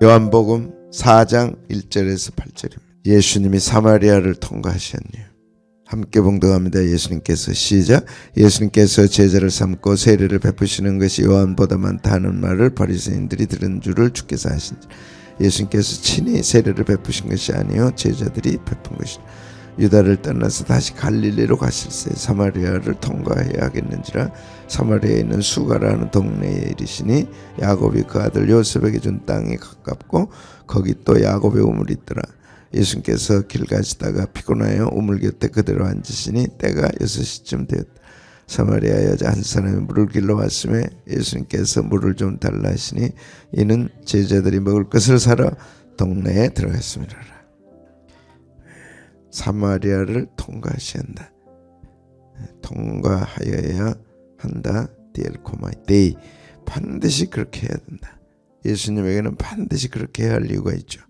요한복음 4장 1절에서 8절입니다. 예수님이 사마리아를 통과하셨네요. 함께 봉독합니다. 예수님께서 시작. 예수님께서 제자를 삼고 세례를 베푸시는 것이 요한보다 많다는 말을 바리새인들이 들은 줄을 주께서 아신지. 예수님께서 친히 세례를 베푸신 것이 아니요 제자들이 베푼 것이라. 유다를 떠나서 다시 갈릴리로 가실새 사마리아를 통과해야 하겠는지라. 사마리아에 있는 수가라는 동네에 이르시니 야곱이 그 아들 요셉에게 준 땅이 가깝고 거기 또 야곱의 우물이 있더라. 예수님께서 길 가시다가 피곤하여 우물 곁에 그대로 앉으시니 때가 6시쯤 되었다. 사마리아 여자 한 사람이 물을 길러 왔음에 예수님께서 물을 좀 달라 하시니 이는 제자들이 먹을 것을 사러 동네에 들어갔습니다. 사마리아를 통과하셔야 한다. 통과하여야 한다. 디엘코마이 반드시 그렇게 해야 된다. 예수님에게는 반드시 그렇게 해야 할 이유가 있죠.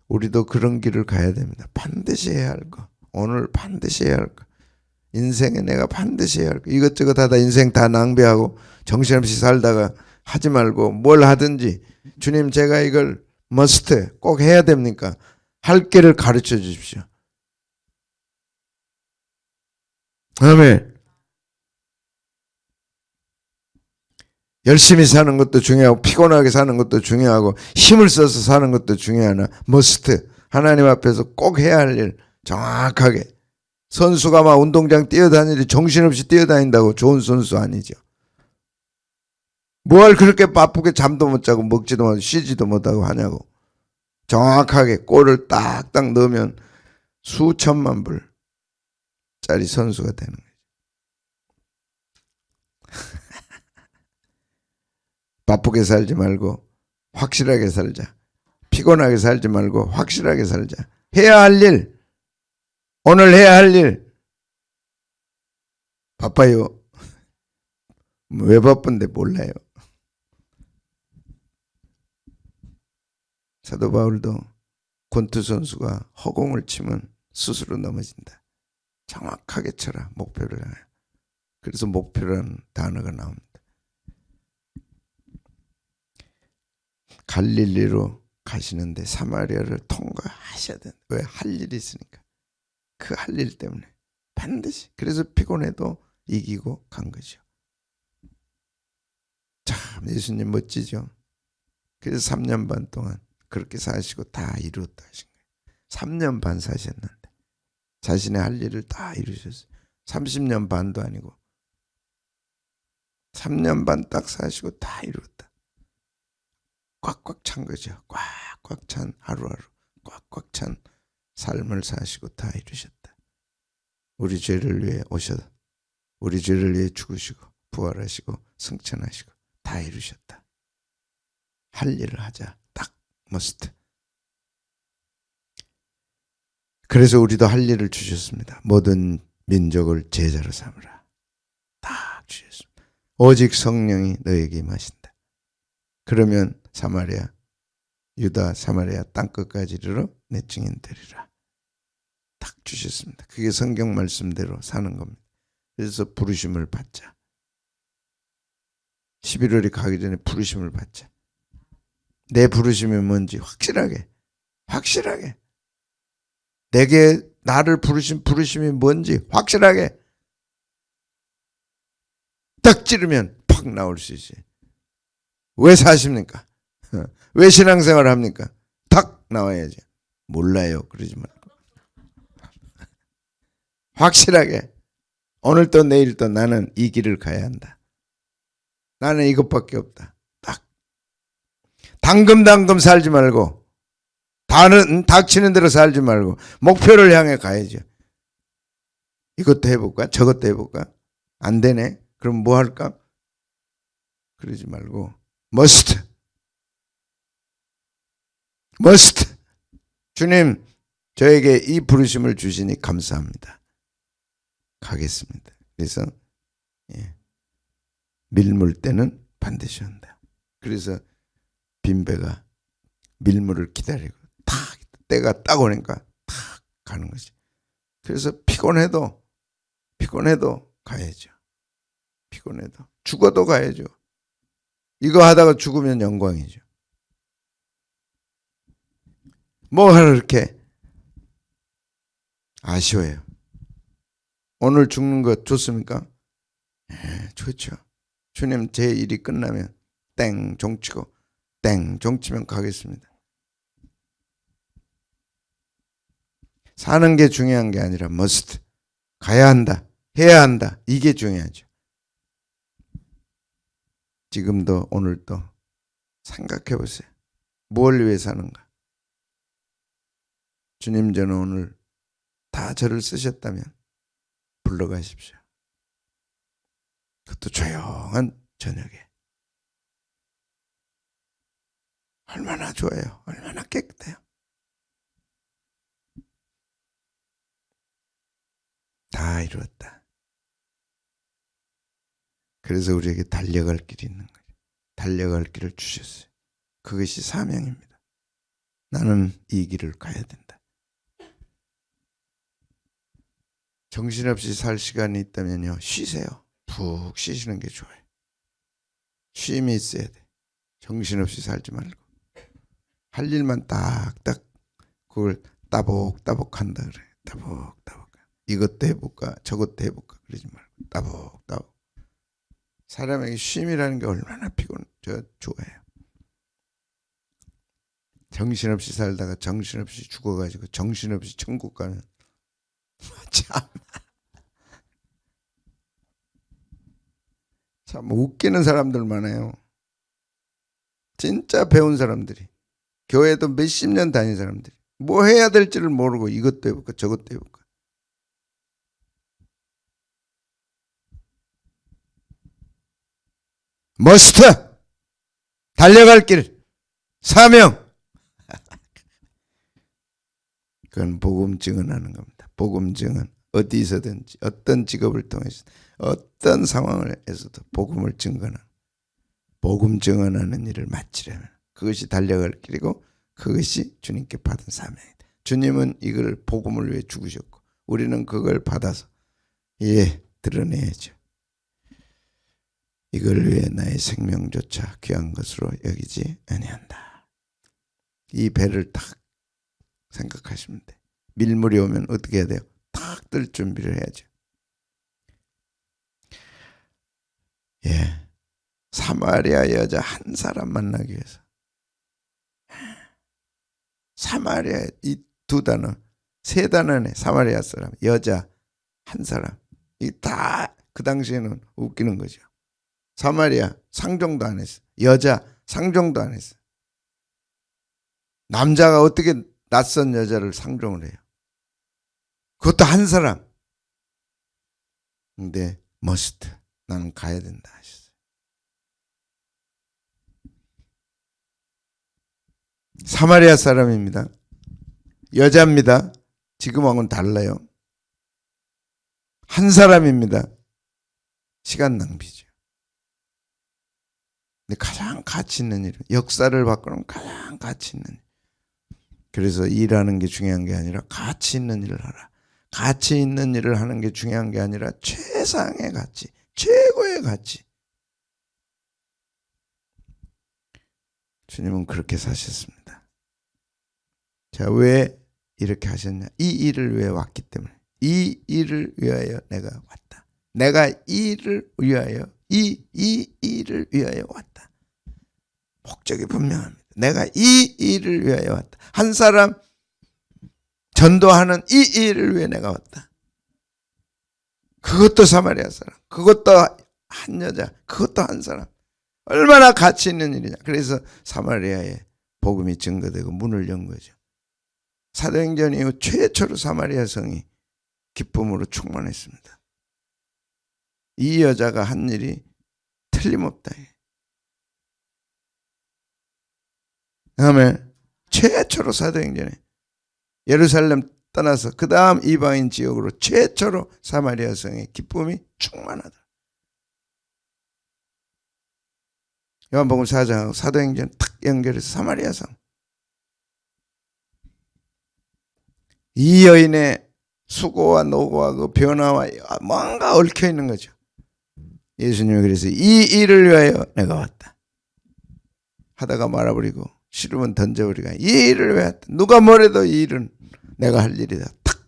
우리도 그런 길을 가야 됩니다. 반드시 해야 할 거. 오늘 반드시 해야 할 거. 인생에 내가 반드시 해야 할 거. 이것저것 하다 인생 다 낭비하고 정신없이 살다가 하지 말고 뭘 하든지 주님 제가 이걸 must 꼭 해야 됩니까? 할 길을 가르쳐 주십시오. 아멘. 열심히 사는 것도 중요하고 피곤하게 사는 것도 중요하고 힘을 써서 사는 것도 중요하나 must 하나님 앞에서 꼭 해야 할 일 정확하게. 선수가 막 운동장 뛰어다니지 정신없이 뛰어다닌다고 좋은 선수 아니죠. 뭘 그렇게 바쁘게 잠도 못 자고 먹지도 못하고 쉬지도 못하고 하냐고. 정확하게 골을 딱딱 넣으면 수천만 불짜리 선수가 되는 거죠. 바쁘게 살지 말고 확실하게 살자. 피곤하게 살지 말고 확실하게 살자. 해야 할 일, 오늘 해야 할 일. 바빠요. 왜 바쁜데 몰라요. 사도 바울도 권투 선수가 허공을 치면 스스로 넘어진다. 정확하게 쳐라. 목표를 향해. 그래서 목표라는 단어가 나옵니다. 갈릴리로 가시는데 사마리아를 통과하셔야 된다. 왜? 할 일이 있으니까. 그 할 일 때문에 반드시. 그래서 피곤해도 이기고 간 거죠. 참 예수님 멋지죠. 그래서 3년 반 동안 그렇게 사시고 다 이루었다 하신 거예요. 3년 반 사셨는데 자신의 할 일을 다 이루셨어요. 30년 반도 아니고 3년 반 딱 사시고 다 이루었다. 꽉꽉 찬 거죠. 꽉꽉 찬 하루하루 꽉꽉 찬 삶을 사시고 다 이루셨다. 우리 죄를 위해 오셔서 우리 죄를 위해 죽으시고 부활하시고 승천하시고 다 이루셨다. 할 일을 하자. 딱 must. 그래서 우리도 할 일을 주셨습니다. 모든 민족을 제자로 삼으라. 딱 주셨습니다. 오직 성령이 너에게 임하신다. 그러면 사마리아, 유다, 사마리아 땅끝까지 이르러 내 증인 되리라. 딱 주셨습니다. 그게 성경 말씀대로 사는 겁니다. 그래서 부르심을 받자. 11월이 가기 전에 부르심을 받자. 내 부르심이 뭔지 확실하게 내게 나를 부르신 부르심이 뭔지 확실하게 딱 찌르면 팍 나올 수 있어요. 왜 사십니까? 왜 신앙생활을 합니까? 탁 나와야지. 몰라요. 그러지 말고. 확실하게 오늘도 내일도 나는 이 길을 가야 한다. 나는 이것밖에 없다. 딱. 당금 살지 말고 다른 닥치는 대로 살지 말고 목표를 향해 가야죠. 이것도 해볼까? 저것도 해볼까? 안 되네? 그럼 뭐 할까? 그러지 말고 must. 주님 저에게 이 부르심을 주시니 감사합니다. 가겠습니다. 그래서 밀물 때는 반드시 한다. 그래서 빈배가 밀물을 기다리고 탁 때가 딱 오니까 탁 가는 거지. 그래서 피곤해도 가야죠. 피곤해도 죽어도 가야죠. 이거 하다가 죽으면 영광이죠. 뭐하러 이렇게 아쉬워요? 오늘 죽는 거 좋습니까? 네, 좋죠. 주님 제 일이 끝나면 땡 종치고 땡 종치면 가겠습니다. 사는 게 중요한 게 아니라 must. 가야 한다. 해야 한다. 이게 중요하죠. 지금도 오늘도 생각해 보세요. 뭘 위해 사는가? 주님 저는 오늘 다 저를 쓰셨다면 불러가십시오. 그것도 조용한 저녁에. 얼마나 좋아요. 얼마나 깨끗해요. 다 이루었다. 그래서 우리에게 달려갈 길이 있는 거예요. 달려갈 길을 주셨어요. 그것이 사명입니다. 나는 이 길을 가야 된다. 정신없이 살 시간이 있다면요, 쉬세요. 푹 쉬시는 게 좋아요. 쉼이 있어야 돼. 정신없이 살지 말고 할 일만 딱딱 그걸 따복따복 한다 그래. 따복따복. 이것도 해볼까 저것도 해볼까 그러지 말고 따복따복. 사람에게 쉼이라는 게 얼마나 좋아요. 정신없이 살다가 정신없이 죽어가지고 정신없이 천국 가면 참 웃기는 사람들 많아요. 진짜 배운 사람들이, 교회도 몇십 년 다닌 사람들이 뭐 해야 될지를 모르고 이것도 해볼까 저것도 해볼까. 머스트! 달려갈 길! 사명! 그건 복음 증언하는 겁니다. 복음 증언. 어디서든지 어떤 직업을 통해서 어떤 상황에서도 복음을 증언하는, 복음 증언하는 일을 마치려면 그것이 달려갈 길이고 그것이 주님께 받은 사명이다. 주님은 이걸 복음을 위해 죽으셨고 우리는 그걸 받아서 드러내야죠. 이걸 위해 나의 생명조차 귀한 것으로 여기지 아니한다. 이 배를 딱 생각하시면 돼. 밀물이 오면 어떻게 해야 돼요? 탁 뜰 준비를 해야죠. 사마리아 여자 한 사람 만나기 위해서. 사마리아, 이 두 단어, 세 단어네. 사마리아 사람, 여자 한 사람. 이 다 그 당시에는 웃기는 거죠. 사마리아 상종도 안 했어. 여자 상종도 안 했어. 남자가 어떻게 낯선 여자를 상종을 해요? 그것도 한 사람. 근데 must, 나는 가야 된다 하셨어요. 사마리아 사람입니다. 여자입니다. 지금하고는 달라요. 한 사람입니다. 시간 낭비죠. 근데 가장 가치 있는 일, 역사를 바꾸는 가장 가치 있는 일. 그래서 일하는 게 중요한 게 아니라 가치 있는 일을 하라. 가치 있는 일을 하는 게 중요한 게 아니라 최상의 가치, 최고의 가치. 주님은 그렇게 사셨습니다. 자, 왜 이렇게 하셨냐? 이 일을 위해 왔기 때문에. 이 일을 위하여 내가 왔다. 내가 이 일을 위하여 이 일을 위하여 왔다. 목적이 분명합니다. 내가 이 일을 위하여 왔다. 한 사람 전도하는 이 일을 위해 내가 왔다. 그것도 사마리아 사람, 그것도 한 여자, 그것도 한 사람. 얼마나 가치 있는 일이냐. 그래서 사마리아에 복음이 증거되고 문을 연 거죠. 사도행전 이후 최초로 사마리아 성이 기쁨으로 충만했습니다. 이 여자가 한 일이 틀림없다. 다음에 최초로 사도행전에 예루살렘 떠나서 그 다음 이방인 지역으로 최초로 사마리아 성의 기쁨이 충만하다. 요한복음 4장하고 사도행전 탁 연결해서 사마리아 성. 이 여인의 수고와 노고와 그 변화와 뭔가 얽혀 있는 거죠. 예수님이 그래서 이 일을 위하여 내가 왔다 하다가 말아버리고 싫으면 던져버리가. 이 일을 왜 했다. 누가 뭐래도 이 일은 내가 할 일이다. 탁.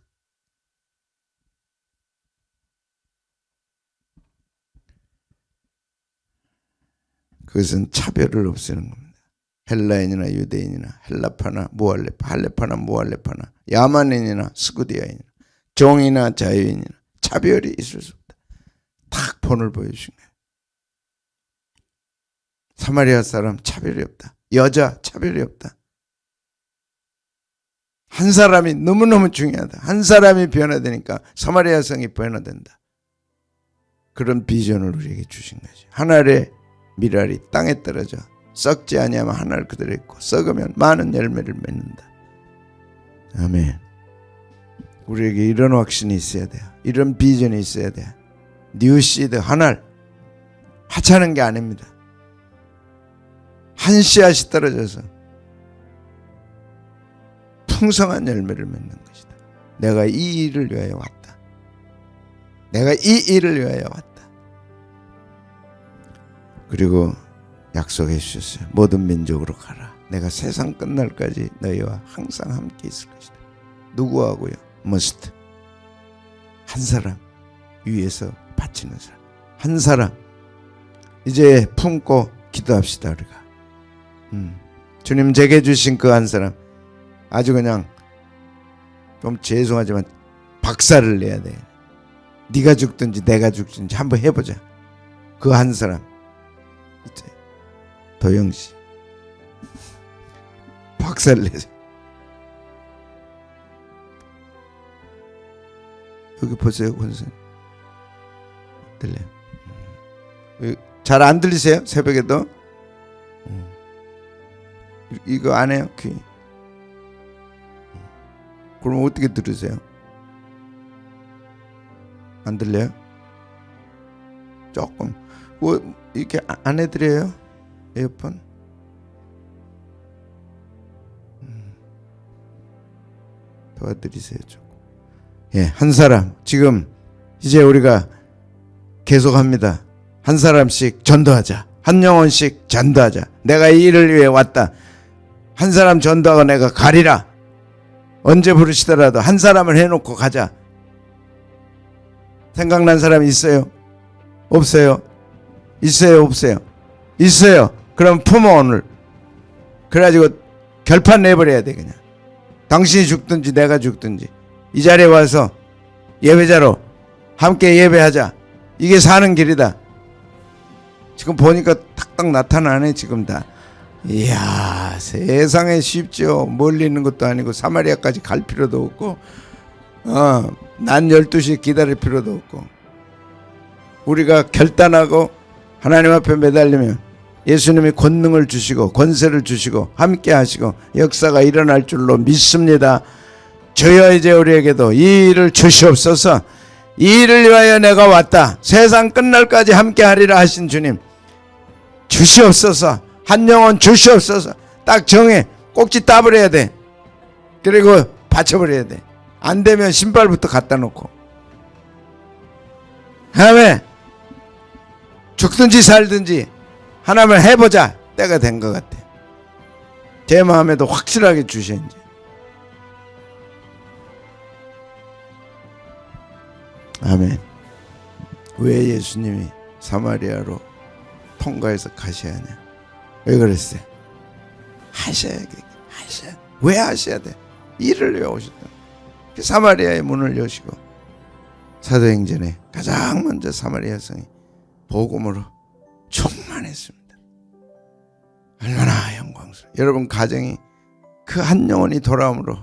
그것은 차별을 없애는 겁니다. 헬라인이나 유대인이나 헬라파나 무할레파, 할레파나 무할레파나, 야만인이나 스구디아인이나 종이나 자유인이나 차별이 있을 수 없다. 탁 본을 보여주신 거예요. 사마리아 사람 차별이 없다. 여자 차별이 없다. 한 사람이 너무너무 중요하다. 한 사람이 변화되니까 사마리아 성이 변화된다. 그런 비전을 우리에게 주신 거죠. 한 알의 밀알이 땅에 떨어져 썩지 아니하면 한 알 그대로 있고 썩으면 많은 열매를 맺는다. 아멘. 우리에게 이런 확신이 있어야 돼요. 이런 비전이 있어야 돼요. 뉴시드 한 알 하찮은 게 아닙니다. 한 씨앗이 떨어져서 풍성한 열매를 맺는 것이다. 내가 이 일을 위하여 왔다. 내가 이 일을 위하여 왔다. 그리고 약속해 주셨어요. 모든 민족으로 가라. 내가 세상 끝날까지 너희와 항상 함께 있을 것이다. 누구하고요? must. 한 사람 위에서 바치는 사람. 한 사람. 이제 품고 기도합시다 우리가. 주님 제게 주신 그 한 사람 아주 그냥 좀 죄송하지만 박살을 내야 돼. 네가 죽든지 내가 죽든지 한번 해보자. 그 한 사람 이제 도영씨 박살을 내자. 여기 보세요 권사님. 들려요? 잘 안 들리세요? 새벽에도? 이거 안 해요? 귀. 그럼 어떻게 들으세요? 안 들려요? 조금 뭐 이렇게 안 해드려요? 에어폰? 도와드리세요 조금. 예, 한 사람 지금 이제 우리가 계속합니다. 한 사람씩 전도하자. 한 영혼씩 전도하자. 내가 이 일을 위해 왔다. 한 사람 전도하고 내가 가리라. 언제 부르시더라도 한 사람을 해놓고 가자. 생각난 사람이 있어요? 없어요? 있어요? 없어요? 있어요. 그럼 품어 오늘. 그래가지고 결판 내버려야 돼 그냥. 당신이 죽든지 내가 죽든지 이 자리에 와서 예배자로 함께 예배하자. 이게 사는 길이다. 지금 보니까 탁탁 나타나네 지금 다. 이야 세상에 쉽죠. 멀리 있는 것도 아니고 사마리아까지 갈 필요도 없고 난 12시에 기다릴 필요도 없고 우리가 결단하고 하나님 앞에 매달리면 예수님이 권능을 주시고 권세를 주시고 함께 하시고 역사가 일어날 줄로 믿습니다. 주여 이제 우리에게도 이 일을 주시옵소서. 이 일을 위하여 내가 왔다. 세상 끝날까지 함께 하리라 하신 주님 주시옵소서. 한 영혼 주시옵소서. 딱 정해. 꼭지 따버려야 돼. 그리고 받쳐버려야 돼. 안 되면 신발부터 갖다 놓고. 아멘. 죽든지 살든지 하나님을 해보자. 때가 된 것 같아. 제 마음에도 확실하게 주셔 이제. 아멘. 왜 예수님이 사마리아로 통과해서 가셔야 하냐? 왜 그랬어요? 하셔야 돼. 하셔야. 왜 하셔야 돼? 일을 위해 오셨다. 사마리아의 문을 여시고 사도행전에 가장 먼저 사마리아 성이 복음으로 충만했습니다. 얼마나 영광스러워. 여러분 가정이 그 한 영혼이 돌아옴으로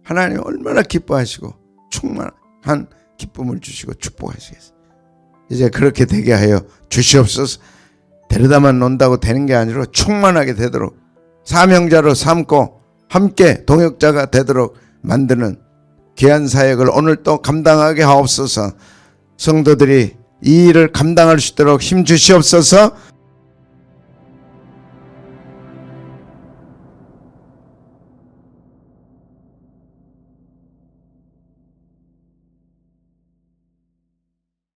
하나님 얼마나 기뻐하시고 충만한 기쁨을 주시고 축복하시겠어요. 이제 그렇게 되게 하여 주시옵소서. 데려다만 논다고 되는 게 아니라 충만하게 되도록 사명자로 삼고 함께 동역자가 되도록 만드는 귀한 사역을 오늘 또 감당하게 하옵소서. 성도들이 이 일을 감당할 수 있도록 힘 주시옵소서.